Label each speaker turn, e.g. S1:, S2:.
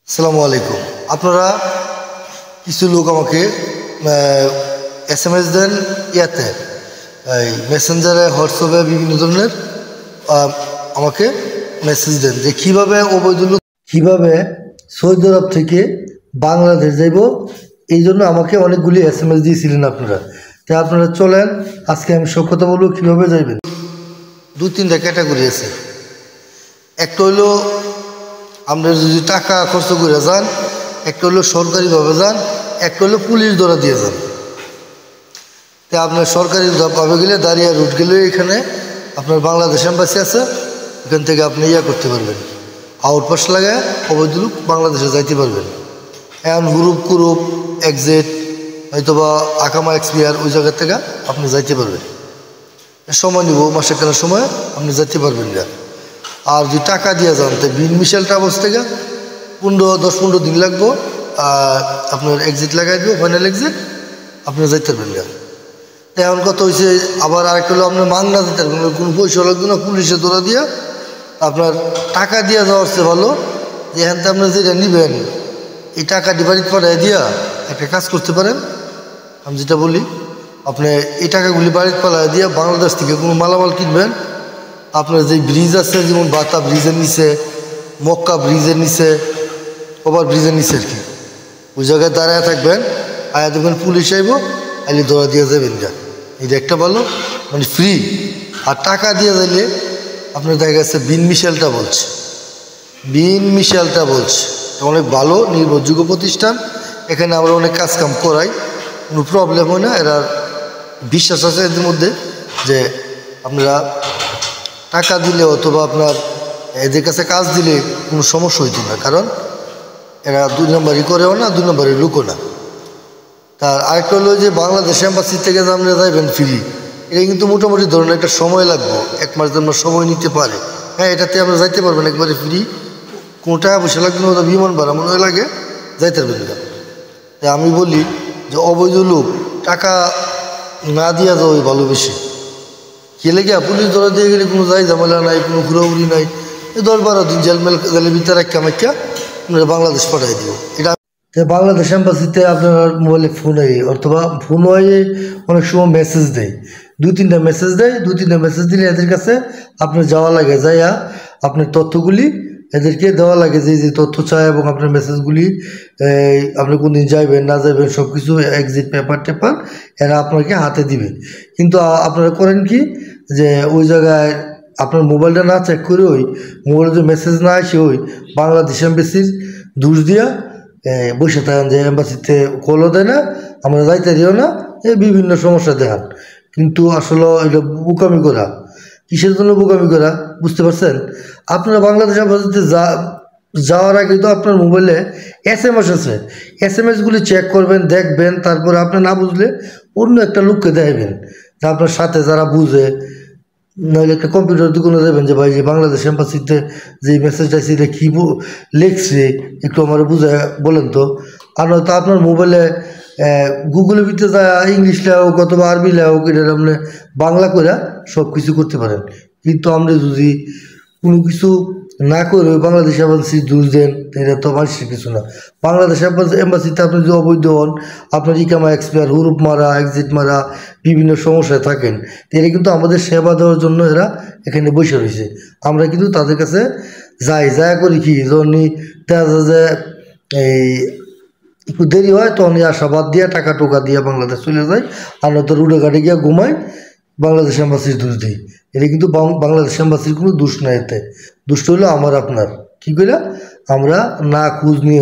S1: আসসালামু আলাইকুম। আপনারা কিছু লোক আমাকে SMS দেন, ইয়াতে এই মেসেঞ্জারে, হোয়াটসঅ্যাপে বিভিন্ন ধরনের আমাকে মেসেজ দেন যে কীভাবে অবৈধ লোক কীভাবে সৌদি আরব থেকে বাংলাদেশ যাইব। এই জন্য আমাকে অনেকগুলি SMS দিয়েছিলেন আপনারা। তাই আপনারা চলেন, আজকে আমি সব কথা বলবো কীভাবে যাইবেন। দু তিনটা ক্যাটাগরি আছে। একটা হইলো আমরা যদি টাকা খরচ করে যান, একটা হলো সরকারিভাবে যান, একটা হলো পুলিশ দ্বারা দিয়ে যান। তাই আপনার সরকারিভাবে গেলে দাঁড়িয়ে রুট গেলে এখানে আপনার বাংলাদেশ এম্বাসি আছে, এখান থেকে আপনি করতে পারবেন, আউটপাস লাগায় অবৈধ লোক বাংলাদেশে যাইতে পারবেন। এখন গ্রুপ এক্সিট হয়তো বা আকামা এক্সপিয়ার ওই জায়গা থেকে আপনি যাইতে পারবেন। সময় নিব, মাসেখানের সময় আপনি যাইতে পারবেন না। আর যদি টাকা দিয়ে যান তো বিন মিশেল ট্রাভেলস থেকে 10-15 দিন লাগবো। আর আপনার এক্সিট লাগাই দেবো, ফাইনাল এক্সিট, আপনি যাইতে পারবেন না। এখন কথা হয়েছে আবার আরেকটা হলো আপনার মাংনা দিতে পারবেন, কোনো পয়সা লাগবে না, পুলিশে ধরা দিয়ে আপনার টাকা দিয়ে যাওয়ার চেয়ে ভালো যে এখান থেকে আপনার যেটা নেবেন এই টাকা ডিপোজিট পাঠায় দিয়া একটা কাজ করতে পারেন। আমি যেটা বলি, আপনি এই টাকাগুলি বাড়িতে পাঠায় দিয়ে বাংলাদেশ থেকে কোনো মালামাল কিনবেন। আপনার যে ব্রিজ আছে, যেমন বাতা ব্রিজের নিচে, মক্কা ব্রিজের নিচে, ওভার ব্রিজের নিচে আর কি, ওই জায়গায় দাঁড়ায় থাকবেন। আয়া দেখবেন পুলিশ আইব, আইলে ধরা দিয়ে যাবেন যা। এটা একটা ভালো, মানে ফ্রি। আর টাকা দিয়ে যাইলে আপনার দেখা গেছে বিন মিশেলটা বলছে অনেক ভালো নির্ভরযোগ্য প্রতিষ্ঠান। এখানে আমরা অনেক কাজকাম করাই, কোনো প্রবলেম হয় না। এরা বিশ্বাস আছে এদের মধ্যে যে আপনারা টাকা দিলে অথবা আপনার এদের কাছে কাজ দিলে কোনো সমস্যা হইতো না, কারণ এরা 2 নম্বরই করেও না, 2 নম্বরের লুকও না। তার আরেকটা হলো যে বাংলাদেশ এম্বাসি থেকে যে আপনি যাইবেন ফ্রি, এটা কিন্তু মোটামুটি ধরুন একটা সময় লাগবে, 1 মাস 2 মাস সময় নিতে পারে। হ্যাঁ, এটাতে আপনারা যাইতে পারবেন একবারে ফ্রি, কোনো টাকা পয়সা লাগবে না, বিমান ভাড়া মনে হয় লাগে, যাইতে পারবেন না। তাই আমি বলি যে অবৈধ লোক টাকা না দিয়া যাওয়াই ভালো বেশি। গেলে গিয়া পুলিশ ধরা দিয়ে গেলে কোনো যাই ঝামেলা নাই, কোনো ঘুরাঘুরি নাই। 10-12 দিন জেলের ভিতরে কামাইকা আপনারা বাংলাদেশ পাঠাই দিব। এটা বাংলাদেশ এম্বাসিতে আপনার মোবাইলে ফোন হয়, অথবা ফোন হয়ে অনেক সময় মেসেজ দেয়, 2-3টা মেসেজ দেয়। 2-3টা মেসেজ দিলে এদের কাছে আপনার যাওয়া লাগে, যাইয়া আপনার তথ্যগুলি এদেরকে দেওয়া লাগে, যে তথ্য চায়, এবং আপনার মেসেজগুলি আপনি কোন দিন যাইবেন না যাইবেন সব কিছু এক্সিট পেপার এরা আপনাকে হাতে দিবে। কিন্তু আপনারা করেন কি, যে ওই জায়গায় আপনার মোবাইলটা না চেক করে ওই মোবাইলে যে মেসেজ না আসে ওই বাংলাদেশ এম্বাসির দোষ দিয়া বসে থাকেন, যে এম্বাসিতে কলও দেয় না, আমরা যাইতে দিও না, এই বিভিন্ন সমস্যা দেখান। কিন্তু আসলে এটা বোকামি করা। কিসের জন্য বোকামি করা বুঝতে পারছেন? আপনারা বাংলাদেশ এম্বাসিতে যাওয়ার আগে তো আপনার মোবাইলে SMS আছে, SMS-গুলি চেক করবেন, দেখবেন, তারপরে আপনি না বুঝলে অন্য একটা লোককে দেখাবেন, তা আপনার সাথে যারা বুঝে, নইলে একটা কম্পিউটার দোকানে যাবেন যে ভাই যে বাংলাদেশ এম্বাসিতে যে মেসেজটা আছে এটা কী লিখছে একটু আমার বুঝে বলেন তো। আর নয়তো আপনার মোবাইলে গুগলের ভিতরে যা ইংলিশ লেখা হোক অথবা আরবি লেখা হোক, এটা আপনি বাংলা করে সব কিছু করতে পারেন। কিন্তু আমরা যদি কোনো কিছু না করে ওই বাংলাদেশ এম্বাসি দোষ দেন, এটা তো মানুষের কিছু না। বাংলাদেশ এম্বাসিতে আপনি যদি অবৈধ হন, আপনার ইকামা এক্সপায়ার, হুরুপ মারা, এক্সিট মারা, বিভিন্ন সমস্যায় থাকেন, এরা কিন্তু আমাদের সেবা দেওয়ার জন্য এরা এখানে বসে রয়েছে। আমরা কিন্তু তাদের কাছে যাই করি কি, যখন যে এই একটু দেরি হয় তখন আশাবাদ দিয়ে টাকা টোকা দিয়ে বাংলাদেশ চলে যায়, আর নয়তো রুডে ঘাটে গিয়ে ঘুমাই, বাংলাদেশ এম্বাসির দোষ দিই। এটা কিন্তু বাংলাদেশ এম্বাসির কোনো দোষ নাই, এতে দোষটা হলো আমার আপনার। কী করে আমরা না খোঁজ নিয়ে